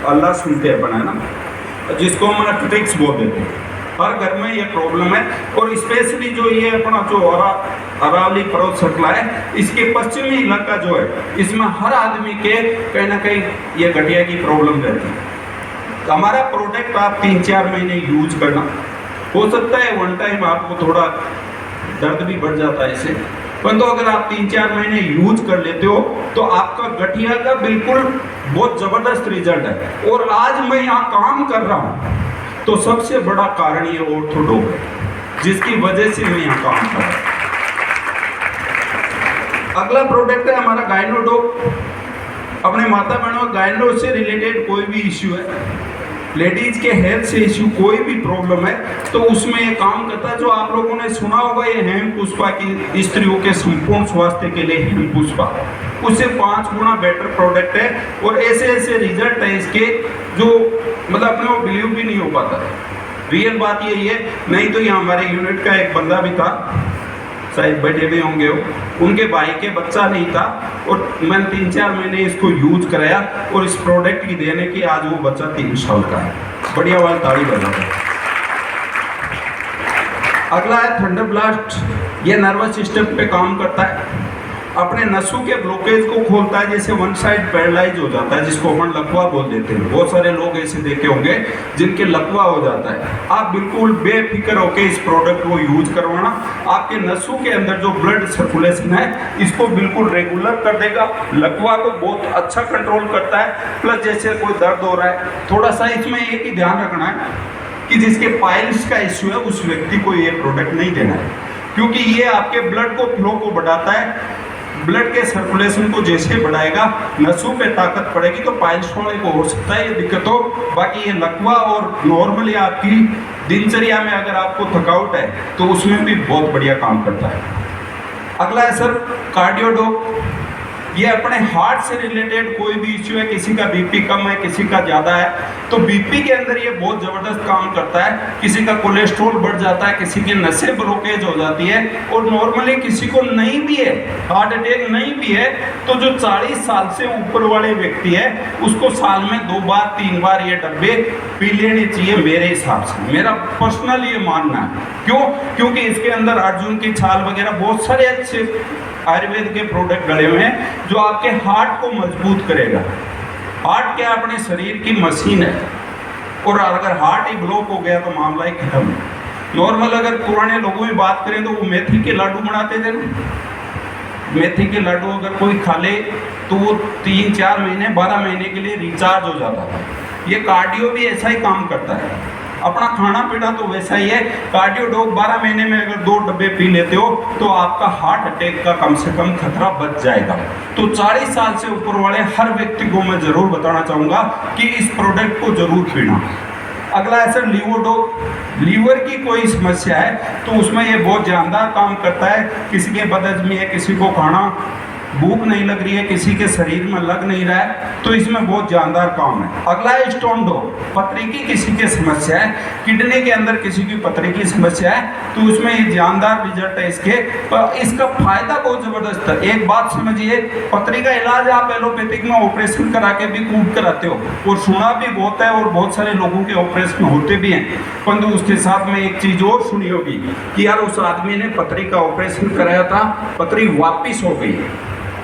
अल्लाह सुनते हैं अपना, है ना, जिसको हम ट्रिक्स बोल देते हैं। हर घर में ये प्रॉब्लम है, और स्पेशली जो ये अपना जो अरावली पर्वत श्रृंखला है, इसके पश्चिमी इलाका जो है, इसमें हर आदमी के कहीं ना कहीं ये गठिया की प्रॉब्लम रहती है। तो हमारा प्रोडक्ट आप 3-4 महीने यूज करना, हो सकता है वन टाइम आपको थोड़ा दर्द भी बढ़ जाता है इससे, परंतु अगर आप 3-4 महीने यूज कर लेते हो तो आपका गठिया का बिल्कुल बहुत जबरदस्त रिजल्ट है। और आज मैं यहाँ काम कर रहा हूँ तो सबसे बड़ा कारण ये ऑर्थोडॉक है, जिसकी वजह से मैं यहाँ काम कर रहा हूँ। अगला प्रोडक्ट है हमारा गायनोडॉक। अपने माता बहनों, गायनो से रिलेटेड कोई भी इश्यू है, लेडीज के हेल्थ से इश्यू कोई भी प्रॉब्लम है, तो उसमें ये काम करता है। जो आप लोगों ने सुना होगा ये हेम पुष्पा की स्त्रियों के संपूर्ण स्वास्थ्य के लिए हेम पुष्पा, उससे 5 गुना बेटर प्रोडक्ट है। और ऐसे ऐसे रिजल्ट है इसके जो मतलब अपने को बिलीव भी नहीं हो पाता। रियल बात यही है। नहीं तो यहाँ हमारे यूनिट का एक बंदा भी था, शायद बैठे भी होंगे वो, उनके भाई के बच्चा नहीं था, और मैंने 3-4 महीने इसको यूज कराया, और इस प्रोडक्ट की देने की आज वो बच्चा 3 साल का है। बढ़िया वाली ताली बजा दो। अगला है थंडर ब्लास्ट। ये नर्वस सिस्टम पे काम करता है, अपने नसों के ब्लॉकेज को खोलता है, जैसे वन साइड पैरालाइज हो जाता है, जिसको अपन लकवा बोल देते हैं। बहुत सारे लोग ऐसे देखे होंगे जिनके लकवा हो जाता है। आप बिल्कुल बेफिक्र होकर इस प्रोडक्ट को यूज करवाना, आपके नसों के अंदर जो ब्लड सर्कुलेशन है इसको बिल्कुल रेगुलर कर देगा, लकवा को बहुत अच्छा कंट्रोल करता है। प्लस जैसे कोई दर्द हो रहा है, थोड़ा सा इसमें एक ही ध्यान रखना है कि जिसके पाइल्स का इश्यू है उस व्यक्ति को ये प्रोडक्ट नहीं देना है, क्योंकि ये आपके ब्लड को फ्लो को बढ़ाता है। ब्लड के सर्कुलेशन को जैसे बढ़ाएगा, नसों पे ताकत पड़ेगी, तो पाइल्स वाले को हो सकता है ये दिक्कत हो। बाकी ये लकवा और नॉर्मली आपकी दिनचर्या में अगर आपको थकावट है तो उसमें भी बहुत बढ़िया काम करता है। अगला है सर कार्डियोडॉक। ये अपने हार्ट से रिलेटेड कोई भी इश्यू है, किसी का बीपी कम है, किसी का ज़्यादा है, तो बीपी के अंदर ये बहुत ज़बरदस्त काम करता है। किसी का कोलेस्ट्रॉल बढ़ जाता है, किसी की नसें ब्लॉकेज हो जाती है, और नॉर्मली किसी को नहीं भी है, हार्ट अटैक नहीं भी है, तो जो 40 साल से ऊपर वाले व्यक्ति है उसको साल में 2 बार 3 बार ये डब्बे पी लेने चाहिए मेरे हिसाब से, मेरा पर्सनल ये मानना है। क्यों? क्योंकि इसके अंदर अर्जुन की छाल वगैरह बहुत सारे अच्छे आयुर्वेद के प्रोडक्ट डले हुए हैं जो आपके हार्ट को मजबूत करेगा। हार्ट क्या अपने शरीर की मशीन है, और अगर हार्ट ही ब्लॉक हो गया तो मामला ही खत्म। नॉर्मल अगर पुराने लोगों की बात करें तो वो मेथी के लड्डू बनाते थे ना, मेथी के लड्डू अगर कोई खा ले तो वो 3-4 महीने 12 महीने के लिए रिचार्ज हो जाता था। ये कार्डियो भी ऐसा ही काम करता है, अपना खाना पीना तो वैसा ही है। कार्डियोडॉक 12 महीने में अगर 2 डब्बे पी लेते हो तो आपका हार्ट अटैक का कम से कम खतरा बच जाएगा। तो 40 साल से ऊपर वाले हर व्यक्ति को मैं जरूर बताना चाहूँगा कि इस प्रोडक्ट को जरूर पीना। अगला है सर लीवोडॉक। लीवर की कोई समस्या है तो उसमें ये बहुत जानदार काम करता है। किसी के बदहजमी है, किसी को खाना भूख नहीं लग रही है, किसी के शरीर में लग नहीं रहा है, तो इसमें बहुत जानदार काम है। अगला है स्टोन डॉक। पथरी की किसी की समस्या है, किडनी के अंदर किसी की पथरी की समस्या है, तो उसमें ये जानदार रिजल्ट है इसके। इसका फायदा बहुत जबरदस्त है। एक बात समझिए, पथरी का इलाज आप एलोपैथिक में ऑपरेशन करा के भी खूब कराते हो, और सुना भी बहुत है, और बहुत सारे लोगों के ऑपरेशन होते भी हैं, परंतु उसके साथ में एक चीज और सुनी होगी कि यार उस आदमी ने पथरी का ऑपरेशन कराया था, पथरी वापिस हो गई।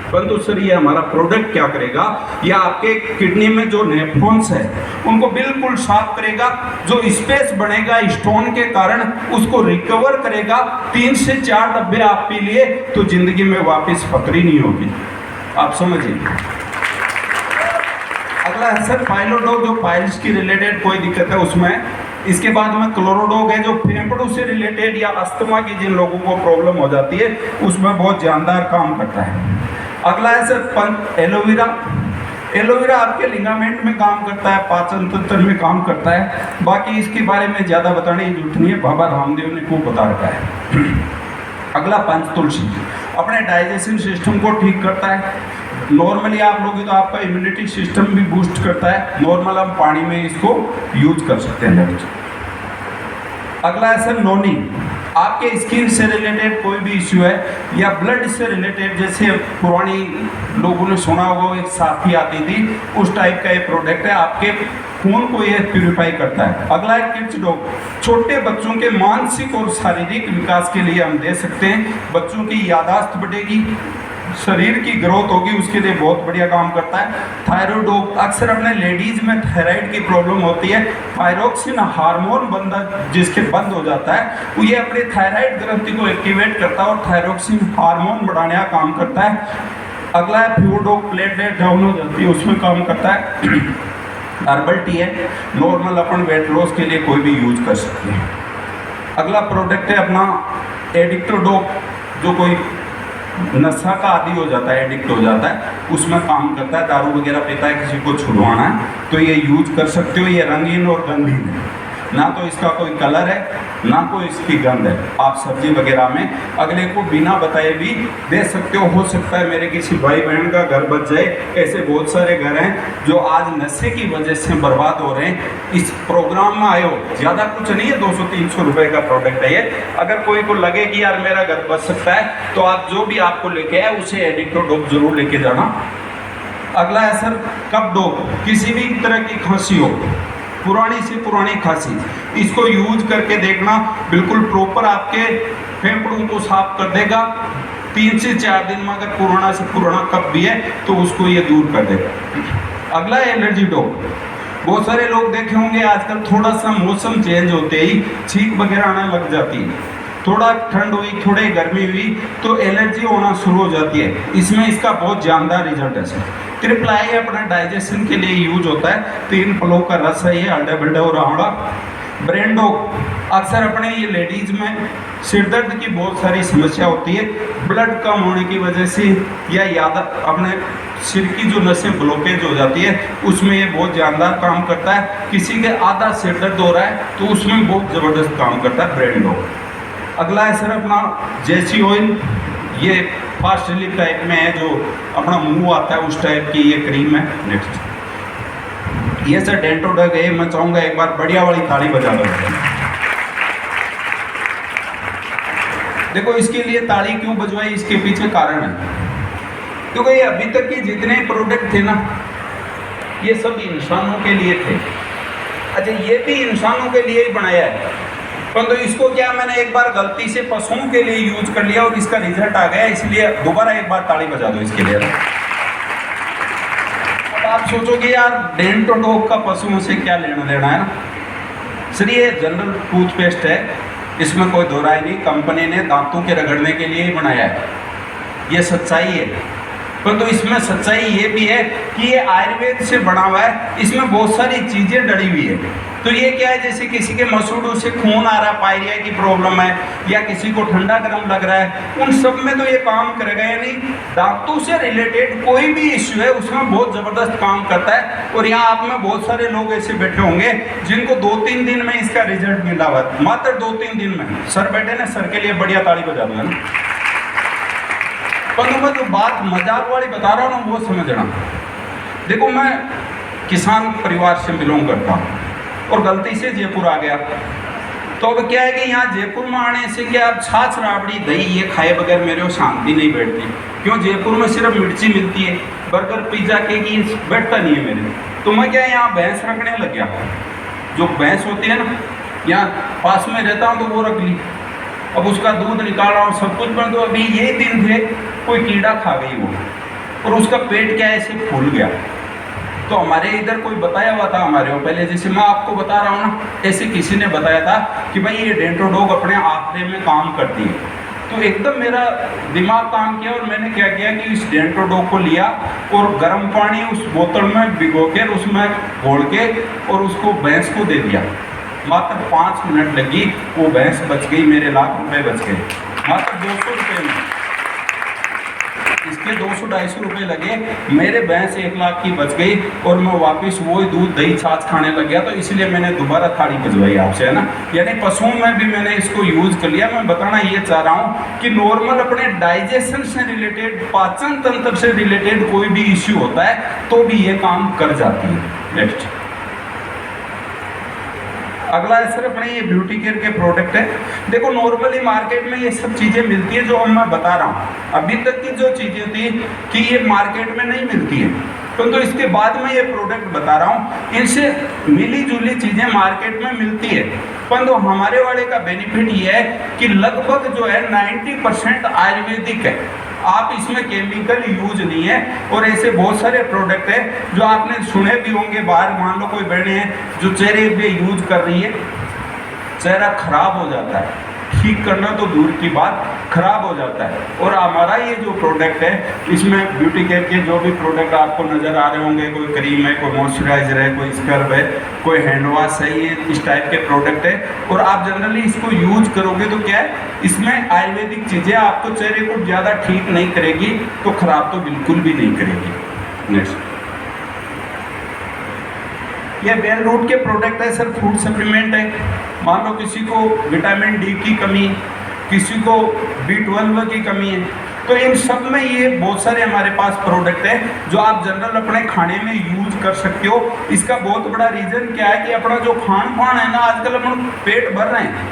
परंतु सर ये हमारा प्रोडक्ट क्या करेगा, या आपके किडनी में जो नेफ्रॉन्स है उनको बिल्कुल साफ करेगा, जो स्पेस बनेगा स्टोन के कारण उसको रिकवर करेगा। 3 से 4 डब्बे आप पी लिए तो जिंदगी में वापस पथरी नहीं होगी, आप समझिए। अगला है सर पाइलोडॉक, जो पाइल्स की रिलेटेड कोई दिक्कत है उसमें। इसके बाद में क्लोरोडॉक है, जो फेफड़ों से रिलेटेड या अस्थमा की जिन लोगों को प्रॉब्लम हो जाती है उसमें बहुत जानदार काम करता है। अगला है सर एलोवेरा। एलोवेरा आपके लिगामेंट में काम करता है, पाचन तंत्र में काम करता है। बाकी इसके बारे में ज़्यादा बताने की जरूरत नहीं है, बाबा रामदेव ने खूब बता रखा है। अगला पंच तुलसी, अपने डाइजेशन सिस्टम को ठीक करता है। नॉर्मली आप लोग तो आपका इम्यूनिटी सिस्टम भी बूस्ट करता है। नॉर्मल हम पानी में इसको यूज कर सकते हैं। अगला है सर नोनी। आपके स्किन से रिलेटेड कोई भी इश्यू है या ब्लड से रिलेटेड, जैसे पुरानी लोगों ने सुना होगा एक साथी आती थी, उस टाइप का ये प्रोडक्ट है, आपके खून को ये प्यूरिफाई करता है। अगला है किड्स डॉग, छोटे बच्चों के मानसिक और शारीरिक विकास के लिए हम दे सकते हैं। बच्चों की याददाश्त बढ़ेगी, शरीर की ग्रोथ होगी, उसके लिए बहुत बढ़िया काम करता है। थायराइड डॉग, अक्सर अपने लेडीज में थायराइड की प्रॉब्लम होती है, थायरोक्सिन हार्मोन जिसके बंद हो जाता है, वो ये अपने थायराइड ग्रंथि को एक्टिवेट करता है और थायरोक्सिन हार्मोन बढ़ाने का काम करता है। अगला है प्योर डॉग, प्लेटलेट डाउन हो जाती है उसमें काम करता है। हर्बल टी है, नॉर्मल अपन वेट लॉस के लिए कोई भी यूज कर सकते हैं। अगला प्रोडक्ट है अपना एडिक्टो डॉग, जो कोई नशा का आदी हो जाता है, एडिक्ट हो जाता है, उसमें काम करता है। दारू वगैरह पीता है, किसी को छुड़वाना है तो ये यूज कर सकते हो। ये रंगीन और गंधीन है, ना तो इसका कोई कलर है ना कोई इसकी गंध है। आप सब्जी वगैरह में अगले को बिना बताए भी दे सकते हो सकता है मेरे किसी भाई बहन का घर बच जाए। ऐसे बहुत सारे घर हैं जो आज नशे की वजह से बर्बाद हो रहे हैं। इस प्रोग्राम में आए हो, ज़्यादा कुछ नहीं है, 200-300 रुपए का प्रोडक्ट है ये। अगर कोई को लगे कि यार मेरा घर बच सकता है तो आप जो भी आपको लेके आए उसे एडिक्टो डॉग जरूर लेके जाना। अगला है सर कफ डॉग, किसी भी तरह की खांसी हो, पुरानी से पुरानी खांसी, इसको यूज करके देखना, बिल्कुल प्रॉपर आपके फेफड़ों को साफ कर देगा। 3 से 4 दिन में अगर पुराना से पुराना कफ भी है तो उसको ये दूर कर देगा। अगला है एलर्जी डॉग, बहुत सारे लोग देखे होंगे आजकल थोड़ा सा मौसम चेंज होते ही छींक वगैरह आने लग जाती है, थोड़ा ठंड हुई थोड़ी गर्मी हुई तो एलर्जी होना शुरू हो जाती है। इसमें इसका बहुत जानदार रिजल्ट है सर। ट्रिपल आई अपना डाइजेशन के लिए यूज होता है, 3 फलों का रस है ये, अल्डा बिल्डा और आंवला। ब्रेन डॉग, अक्सर अपने ये लेडीज में सिर दर्द की बहुत सारी समस्या होती है, ब्लड कम होने की वजह से या याद अपने सिर की जो नसें ब्लॉकेज हो जाती है उसमें ये बहुत जानदार काम करता है। किसी के आधा सिर दर्द हो रहा है तो उसमें बहुत ज़बरदस्त काम करता है ब्रेन डॉग। अगला है सर अपना जेसी ऑयल, ये फास्ट रिलीफ टाइप में है, जो अपना मुंह आता है उस टाइप की ये क्रीम है। नेक्स्ट ये सर डेंटो डॉग है, मैं चाहूँगा एक बार बढ़िया वाली ताली बजा दो। देखो इसके लिए ताली क्यों बजवाई, इसके पीछे कारण है, क्योंकि ये अभी तक के जितने प्रोडक्ट थे ना ये सब इंसानों के लिए थे। अच्छा ये भी इंसानों के लिए ही बनाया है, परंतु इसको क्या मैंने एक बार गलती से पशुओं के लिए यूज कर लिया और इसका रिजल्ट आ गया, इसलिए दोबारा एक बार ताली बजा दो इसके लिए। अब आप सोचोगे यार डेंटो डॉग का पशुओं से क्या लेना देना है ना। सर ये जनरल टूथपेस्ट है, इसमें कोई दो राय नहीं, कंपनी ने दांतों के रगड़ने के लिए ही बनाया है, ये सच्चाई है। परंतु इसमें सच्चाई ये भी है कि ये आयुर्वेद से बना हुआ है, इसमें बहुत सारी चीज़ें डली हुई है। तो ये क्या है, जैसे किसी के मसूड़ों से खून आ रहा, पायरिया की प्रॉब्लम है या किसी को ठंडा गर्म लग रहा है, उन सब में तो ये काम करेगा। यानी दांतों से रिलेटेड कोई भी इश्यू है उसमें बहुत ज़बरदस्त काम करता है। और यहाँ आप में बहुत सारे लोग ऐसे बैठे होंगे जिनको 2-3 दिन में इसका रिजल्ट मिला हुआ, मात्र 2-3 दिन में। सर बैठे ना, सर के लिए बढ़िया ताली बजा दो है ना। पर मैं जो बात मजाक वाली बता रहा हूँ ना वो समझना। देखो मैं किसान परिवार से बिलोंग करता हूँ और गलती से जयपुर आ गया, तो अब क्या है कि यहाँ जयपुर में आने से क्या अब छाछ राबड़ी दही ये खाए बगैर मेरे को शांति नहीं बैठती। क्यों, जयपुर में सिर्फ मिर्ची मिलती है, बर्गर पिज्जा केक बैठता नहीं है मेरे। तो मैं क्या यहाँ भैंस रखने लग गया, जो भैंस होती है ना यहाँ पास में रहता हूँ तो वो रख ली। अब उसका दूध निकाल रहा हूँ सब कुछ, पर तो अभी ये दिन थे कोई कीड़ा खा गई वो और उसका पेट क्या ऐसे फूल गया। तो हमारे इधर कोई बताया हुआ था हमारे को पहले, जैसे मैं आपको बता रहा हूँ ना, ऐसे किसी ने बताया था कि भाई ये डेंटो डॉग अपने आंकड़े में काम करती है। तो एकदम मेरा दिमाग काम किया और मैंने क्या किया कि इस डेंटो डॉग को लिया और गर्म पानी उस बोतल में भिगो के उसमें घोल के और उसको भैंस को दे दिया। मात्र 5 मिनट लगी, वो भैंस बच गई, मेरे लाख रुपए बच गए मात्र 200 रुपये में। इसके 200-250 रुपये लगे, मेरे भैंस 1 लाख की बच गई और मैं वापस वही दूध दही छाछ खाने लग गया। तो इसलिए मैंने दोबारा थाली बजवाई आपसे, है ना। यानी पशुओं में भी मैंने इसको यूज कर लिया। मैं बताना ये चाह रहा हूँ कि नॉर्मल अपने डाइजेशन से रिलेटेड, पाचन तंत्र से रिलेटेड कोई भी इश्यू होता है तो भी ये काम कर जाती है। नेक्स्ट अगला है सर अपने ये ब्यूटी केयर के प्रोडक्ट है। देखो नॉर्मली मार्केट में ये सब चीज़ें मिलती है जो हम मैं बता रहा हूँ। अभी तक की जो चीज़ें थी कि ये मार्केट में नहीं मिलती है, तो इसके बाद मैं ये प्रोडक्ट बता रहा हूँ, इनसे मिली जुली चीज़ें मार्केट में मिलती है। परंतु हमारे वाले का बेनिफिट ये है कि लगभग जो है 90% आयुर्वेदिक है। आप इसमें केमिकल यूज नहीं है। और ऐसे बहुत सारे प्रोडक्ट है जो आपने सुने भी होंगे, बाहर मान लो कोई बहने हैं जो चेहरे पे यूज कर रही है, चेहरा खराब हो जाता है, ठीक करना तो दूर की बात, खराब हो जाता है। और हमारा ये जो प्रोडक्ट है, इसमें ब्यूटी केयर के जो भी प्रोडक्ट आपको नज़र आ रहे होंगे, कोई क्रीम है, कोई मॉइस्चराइजर है, कोई स्क्रब है, कोई हैंड वॉश है, ये इस टाइप के प्रोडक्ट है। और आप जनरली इसको यूज करोगे तो क्या है, इसमें आयुर्वेदिक चीज़ें आपको चेहरे को ज़्यादा ठीक नहीं करेगी, तो खराब तो बिल्कुल भी नहीं करेगी। नेक्स्ट, ये वेल रूट के प्रोडक्ट है सर, फूड सप्लीमेंट है। मान लो किसी को विटामिन डी की कमी, किसी को B12 की कमी है, तो इन सब में ये बहुत सारे हमारे पास प्रोडक्ट है जो आप जनरल अपने खाने में यूज कर सकते हो। इसका बहुत बड़ा रीज़न क्या है कि अपना जो खान पान है ना, आजकल अपन पेट भर रहे हैं,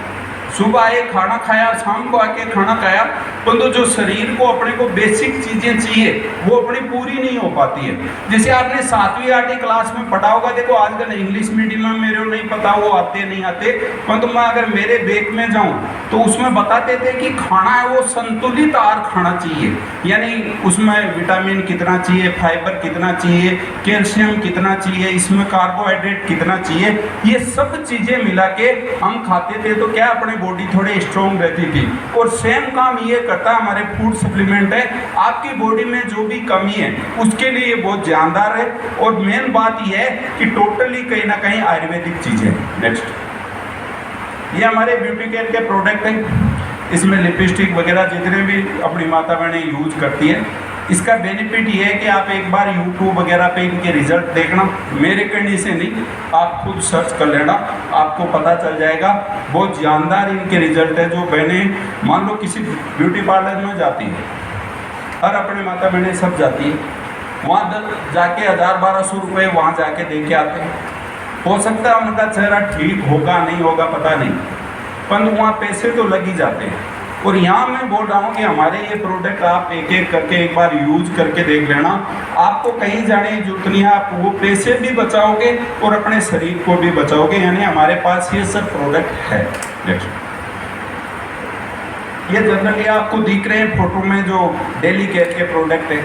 सुबह आए खाना खाया, शाम को आके खाना खाया, परंतु जो शरीर को अपने को बेसिक चीज़ें चाहिए वो अपनी पूरी नहीं हो पाती है। जैसे आपने 7वीं 8वीं क्लास में पढ़ा होगा, देखो आजकल इंग्लिश मीडियम में मेरे को नहीं पता वो आते नहीं आते, परंतु मैं अगर मेरे बेक में जाऊं तो उसमें बताते थे कि खाना है वो संतुलित आहार खाना चाहिए, यानी उसमें विटामिन कितना चाहिए, फाइबर कितना चाहिए, कैल्शियम कितना चाहिए, इसमें कार्बोहाइड्रेट कितना चाहिए, ये सब चीज़ें मिला के हम खाते थे, तो क्या अपने बॉडी थोड़ी स्ट्रॉन्ग रहती थी। और सेम काम ये करता हमारे फूड सप्लीमेंट है, आपकी बॉडी में जो भी कमी है उसके लिए ये बहुत जानदार है। और मेन बात ये है कि टोटली कहीं ना कहीं आयुर्वेदिक चीज़ें। नेक्स्ट, ये हमारे ब्यूटी केयर के प्रोडक्ट हैं। इसमें लिपस्टिक वगैरह जितने भी अपनी माता बहनें यूज करती है, इसका बेनिफिट ये है कि आप एक बार यूट्यूब वगैरह पे इनके रिजल्ट देखना, मेरे कहने से नहीं, आप खुद सर्च कर लेना, आपको पता चल जाएगा। बहुत जानदार इनके रिजल्ट है। जो बहनें मान लो किसी ब्यूटी पार्लर में जाती है, और अपने माता बहनें सब जाती है, वहाँ जाके 1000-1200 रुपये वहाँ जाके दे के आते हैं। हो सकता है उनका चेहरा ठीक होगा नहीं होगा पता नहीं, पर वहाँ पैसे तो लग ही जाते हैं। और यहाँ मैं बोल रहा हूँ कि हमारे ये प्रोडक्ट आप एक एक करके एक बार यूज करके देख लेना, आपको कहीं जाने की जरूरत नहीं है, आप वो पैसे भी बचाओगे और अपने शरीर को भी बचाओगे। यानी हमारे पास ये सब प्रोडक्ट है। ये जनरली आपको दिख रहे हैं फोटो में जो डेली केयर के प्रोडक्ट है,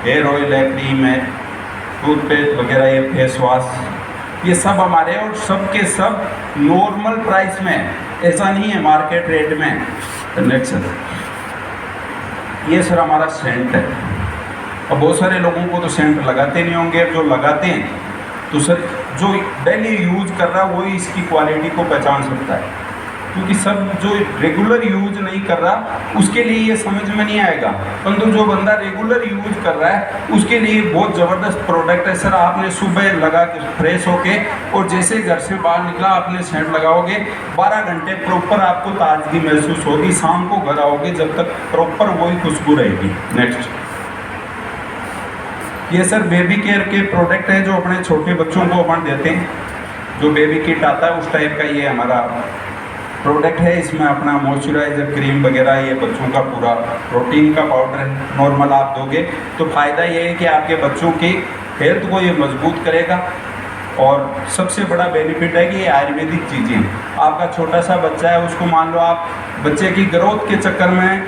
हेयर ऑयल है, क्रीम है, टूथपेस्ट वगैरह, ये फेस वॉश, ये सब हमारे और सब के सब नॉर्मल प्राइस में है, ऐसा नहीं है मार्केट रेट में। नेक्स्ट सर, ये सर हमारा सेंट है। अब बहुत सारे लोगों को तो सेंट लगाते नहीं होंगे, जो लगाते हैं तो सर जो डेली यूज कर रहा है वही इसकी क्वालिटी को पहचान सकता है, क्योंकि सब जो रेगुलर यूज नहीं कर रहा उसके लिए ये समझ में नहीं आएगा, परंतु जो बंदा रेगुलर यूज कर रहा है उसके लिए बहुत ज़बरदस्त प्रोडक्ट है सर। आपने सुबह लगा के फ्रेश होके और जैसे घर से बाहर निकला आपने सेंट लगाओगे, 12 घंटे प्रॉपर आपको ताजगी महसूस होगी, शाम को घर आओगे जब तक प्रॉपर वही खुशबू रहेगी। नेक्स्ट, ये सर बेबी केयर के प्रोडक्ट है जो अपने छोटे बच्चों को अपन देते हैं, जो बेबी किट आता है उस टाइप का ये हमारा प्रोडक्ट है। इसमें अपना मॉइस्चराइजर, क्रीम वगैरह, ये बच्चों का पूरा प्रोटीन का पाउडर है, नॉर्मल आप दोगे तो फ़ायदा ये है कि आपके बच्चों की हेल्थ को ये मजबूत करेगा। और सबसे बड़ा बेनिफिट है कि ये आयुर्वेदिक चीज़ें, आपका छोटा सा बच्चा है उसको मान लो आप बच्चे की ग्रोथ के चक्कर में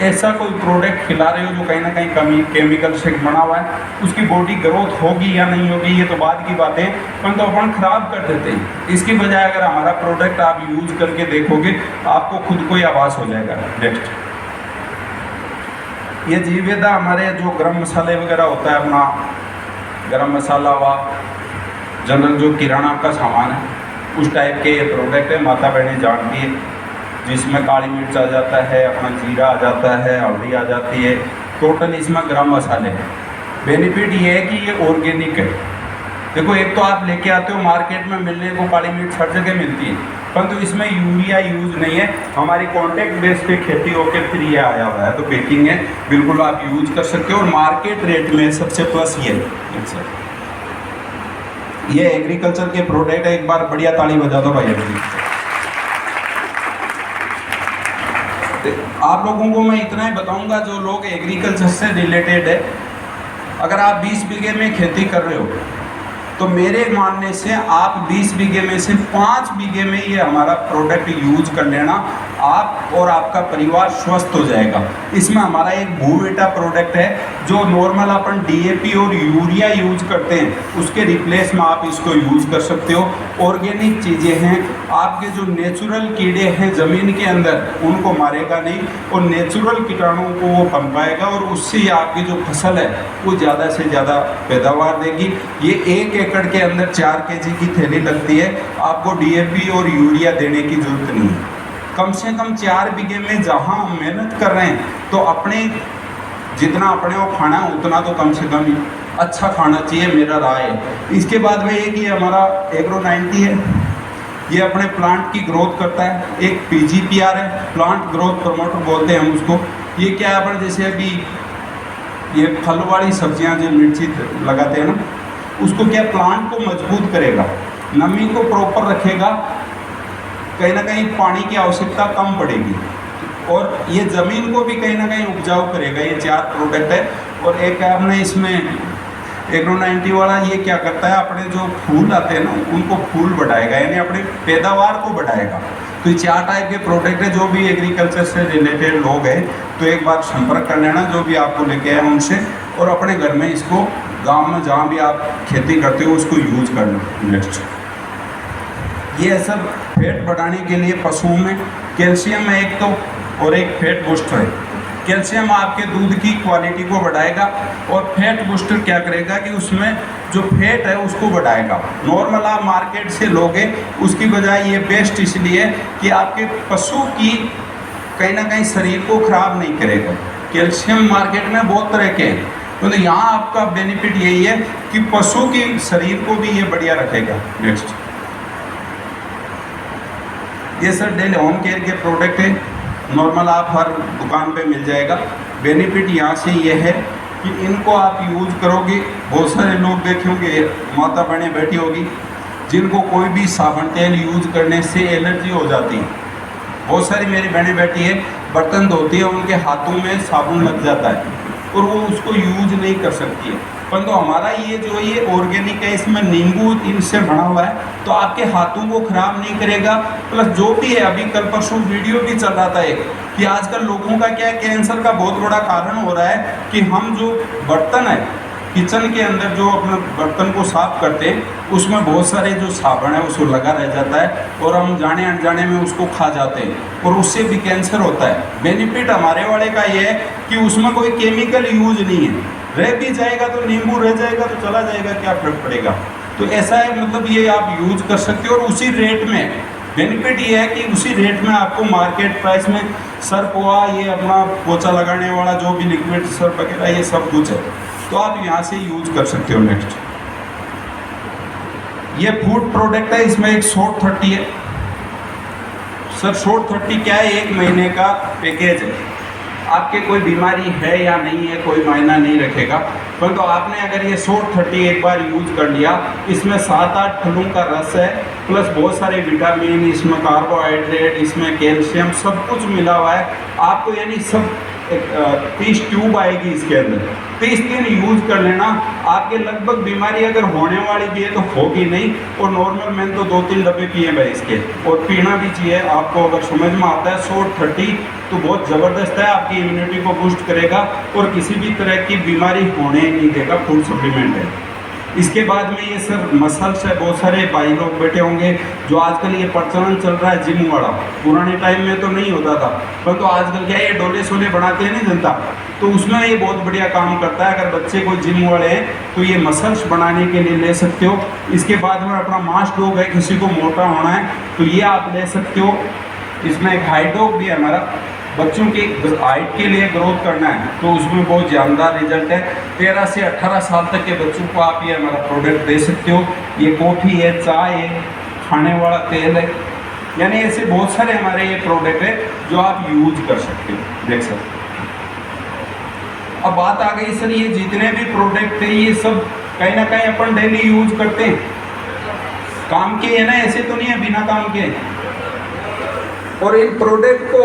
ऐसा कोई प्रोडक्ट खिला रहे हो जो कहीं ना कहीं कमी केमिकल से बना हुआ है, उसकी बॉडी ग्रोथ होगी या नहीं होगी ये तो बाद की बात है, परंतु अपन ख़राब कर देते हैं। इसकी बजाय अगर हमारा प्रोडक्ट आप यूज करके देखोगे आपको खुद को ही आभास हो जाएगा। नेक्स्ट, ये जीवेदा हमारे जो गरम मसाले वगैरह होता है, अपना गरम मसाला हुआ, जनरल जो किराना का सामान है उस टाइप के ये प्रोडक्ट है। माता बहनें जानती है, जिसमें काली मिर्च आ जाता है, अपना जीरा आ जाता है, हल्दी आ जाती है, टोटल इसमें गरम मसाले हैं। बेनिफिट ये है कि ये ऑर्गेनिक है। देखो एक तो आप लेके आते हो मार्केट में मिलने को काली मिर्च हर जगह मिलती है, परंतु इसमें यूरिया यूज नहीं है, हमारी कॉन्टैक्ट बेस पे खेती होकर फिर ये आया हुआ है, तो पैकिंग है, बिल्कुल आप यूज कर सकते हो और मार्केट रेट में सबसे प्लस ये है। ये एग्रीकल्चर के प्रोडक्ट है, एक बार बढ़िया ताली बजा दो भाई अभी। आप लोगों को मैं इतना ही बताऊंगा, जो लोग एग्रीकल्चर से रिलेटेड है, अगर आप 20 बीघे में खेती कर रहे हो तो मेरे मानने से आप 20 बीघे में से 5 बीघे में ये हमारा प्रोडक्ट यूज कर लेना, आप और आपका परिवार स्वस्थ हो जाएगा। इसमें हमारा एक भूवेटा प्रोडक्ट है, जो नॉर्मल अपन डीएपी और यूरिया यूज करते हैं उसके रिप्लेस में आप इसको यूज कर सकते हो। ऑर्गेनिक चीज़ें हैं, आपके जो नेचुरल कीड़े हैं ज़मीन के अंदर उनको मारेगा नहीं, और नेचुरल कीटाणुओं को वो पनपाएगा, और उससे आपकी जो फसल है वो ज़्यादा से ज़्यादा पैदावार देगी। ये 1 एकड़ के अंदर 4 केजी की थैली लगती है, आपको डीएपी और यूरिया देने की जरूरत नहीं है। कम से कम 4 बीघे में जहाँ हम मेहनत कर रहे हैं तो अपने जितना अपने को खाना है उतना तो कम से कम अच्छा खाना चाहिए, मेरा राय है। इसके बाद में एक ये हमारा एग्रो 90 है, ये अपने प्लांट की ग्रोथ करता है। एक पीजीपीआर है, प्लांट ग्रोथ प्रमोटर बोलते हैं हम उसको। ये क्या है, अपन जैसे अभी ये फल वाली सब्जियां जो मिर्ची लगाते हैं ना, उसको क्या प्लांट को मजबूत करेगा, नमी को प्रॉपर रखेगा, कहीं ना कहीं पानी की आवश्यकता कम पड़ेगी, और ये ज़मीन को भी कहीं ना कहीं उपजाऊ करेगा। ये 4 प्रोडक्ट है। और एक है अपने इसमें एग्रो 90 वाला, ये क्या करता है, अपने जो फूल आते हैं ना उनको फूल बढ़ाएगा, यानी अपने पैदावार को बढ़ाएगा। तो ये 4 टाइप के प्रोडक्ट है। जो भी एग्रीकल्चर से रिलेटेड लोग हैं तो एक बार संपर्क कर लेना, जो भी आपको लेके आए उनसे, और अपने घर में इसको गांव में जहाँ भी आप खेती करते हो उसको यूज करना। नेक्स्ट, ये सब फैट बढ़ाने के लिए पशुओं में कैल्शियम है एक तो, और एक फैट बूस्टर है। कैल्शियम आपके दूध की क्वालिटी को बढ़ाएगा, और फैट बूस्टर क्या करेगा कि उसमें जो फैट है उसको बढ़ाएगा। नॉर्मल आप मार्केट से लोगे उसकी बजाय ये बेस्ट इसलिए कि आपके पशु की कहीं ना कहीं शरीर को खराब नहीं करेगा। कैल्शियम मार्केट में बहुत तरह के हैं, तो यहाँ आपका बेनिफिट यही है कि पशु के शरीर को भी ये बढ़िया रखेगा। नेक्स्ट, ये सर डेली होम केयर के प्रोडक्ट है, नॉर्मल आप हर दुकान पे मिल जाएगा। बेनिफिट यहाँ से ये है कि इनको आप यूज़ करोगे, बहुत सारे लोग देखे होंगे, माता बहनें बैठी होगी जिनको कोई भी साबुन तेल यूज़ करने से एलर्जी हो जाती है। बहुत सारी मेरी बहनें बैठी है, बर्तन धोती है, उनके हाथों में साबुन लग जाता है और वो उसको यूज नहीं कर सकती है। परंतु हमारा ये जो ये ऑर्गेनिक है, इसमें नींबू इनसे बना हुआ है, तो आपके हाथों को खराब नहीं करेगा। प्लस जो भी है, अभी कल परसों वीडियो भी चल रहा था एक, कि आजकल लोगों का क्या है, कैंसर का बहुत बड़ा कारण हो रहा है कि हम जो बर्तन है किचन के अंदर जो अपने बर्तन को साफ करते हैं उसमें बहुत सारे जो साबुन है उसको लगा रह जाता है, और हम जाने अनजाने में उसको खा जाते हैं, और उससे भी कैंसर होता है। बेनिफिट हमारे वाले का ये है कि उसमें कोई केमिकल यूज नहीं है, रह भी जाएगा तो नींबू रह जाएगा तो चला जाएगा, क्या फर्क पड़ेगा। तो ऐसा है, मतलब ये आप यूज कर सकते हो, और उसी रेट में बेनिफिट ये है कि उसी रेट में आपको मार्केट प्राइस में सर्फ हुआ, ये अपना पोछा लगाने वाला जो भी लिक्विड सर्फ वगैरह ये सब कुछ है, तो आप यहाँ से यूज कर सकते हो। नेक्स्ट, ये फूड प्रोडक्ट है, इसमें एक शॉर्ट 30 है। सर शॉर्ट 30 क्या है, 1 महीने का पैकेज है। आपके कोई बीमारी है या नहीं है कोई मायना नहीं रखेगा, परंतु आपने अगर ये शॉर्ट 30 एक बार यूज कर लिया, इसमें 7-8 फलों का रस है, प्लस बहुत सारे विटामिन, इसमें कार्बोहाइड्रेट, इसमें कैल्शियम, सब कुछ मिला हुआ है आपको, यानी सब 30 ट्यूब आएगी इसके अंदर। 30 दिन यूज कर लेना, आपके लगभग बीमारी अगर होने वाली भी है तो होगी नहीं, और नॉर्मल मैंने तो 2-3 डब्बे पिए भाई इसके, और पीना भी चाहिए आपको, अगर समझ में आता है। शॉर्ट 30 तो बहुत ज़बरदस्त है, आपकी इम्यूनिटी को बूस्ट करेगा और किसी भी तरह की बीमारी होने नहीं देगा, फूड सप्लीमेंट है। इसके बाद में ये सर मसल्स है, बहुत सारे भाई लोग बैठे होंगे जो आजकल ये प्रचलन चल रहा है जिम वाला, पुराने टाइम में तो नहीं होता था, परंतु आजकल क्या है, ये डोले सोले बनाते हैं नहीं जनता, तो उसमें ये बहुत बढ़िया काम करता है। अगर बच्चे कोई जिम वाले हैं तो ये मसल्स बनाने के लिए ले सकते हो। इसके बाद में अपना मास डॉग है, किसी को मोटा होना है तो ये आप ले सकते हो। इसमें एक हाइट डॉग भी है हमारा, बच्चों की हाइट के लिए ग्रोथ करना है तो उसमें बहुत जानदार रिजल्ट है। 13 से 18 साल तक के बच्चों को आप ये हमारा प्रोडक्ट दे सकते हो। ये कॉफ़ी है, चाय है, खाने वाला तेल है, यानी ऐसे बहुत सारे हमारे ये प्रोडक्ट है जो आप यूज कर सकते हो, देख सकते हो। अब बात आ गई सर, ये जितने भी प्रोडक्ट है ये सब कहीं ना कहीं अपन डेली यूज करते हैं, काम के है ना, ऐसे तो नहीं है बिना काम के। और इन प्रोडक्ट को